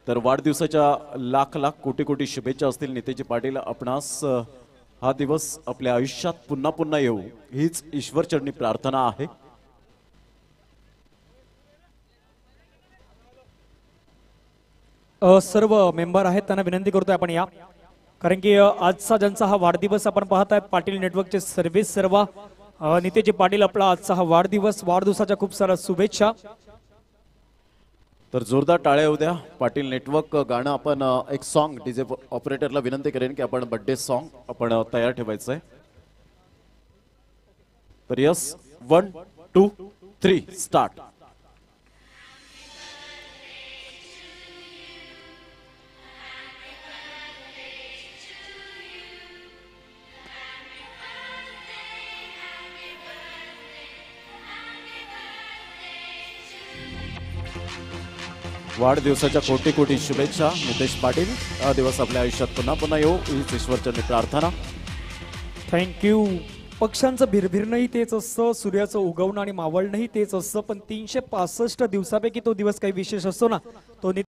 तर वाढदिवसाच्या लाख लाख कोटी कोटी शुभेच्छा असतील नितेजी पाटील आपणास हा दिवस आपल्या आयुष्यात पुन्हा पुन्हा येऊ हीच ईश्वरचरणी प्रार्थना आहे। सर्व मेंबर आहेत त्यांना विनंती करतोय आपण या, कारण की आजचा ज्यांचा हा वाढदिवस आपण पाहताय पाटील नेटवर्कचे सर्व नितेजी पाटील आपला आजचा हा वाढदिवसाच्या खूप साऱ्या शुभेच्छा। तर जोरदार टाळ्या होऊ द्या। पाटील नेटवर्क गाणं आपण एक सॉन्ग डीजे ऑपरेटरला विनंती करेन की आपण बर्थडे सॉन्ग आपण तयार ठेवायचं आहे। तर यस 1 2 3 स्टार्ट। वाढदिवसाच्या कोटी कोटी शुभेच्छा नितेश पाटील। हा दिवस आपल्या आयुष्यात पुन्हा पुन्हा येऊ हीच ईश्वरचरणी प्रार्थना। थँक्यू। पक्ष्यांचं भिरभिरणंही तेच असतं, सूर्याचं उगवणं आणि मावळणंही तेच असतं, पण 365 दिवसापैकी तो दिवस काही विशेष असतो ना, तो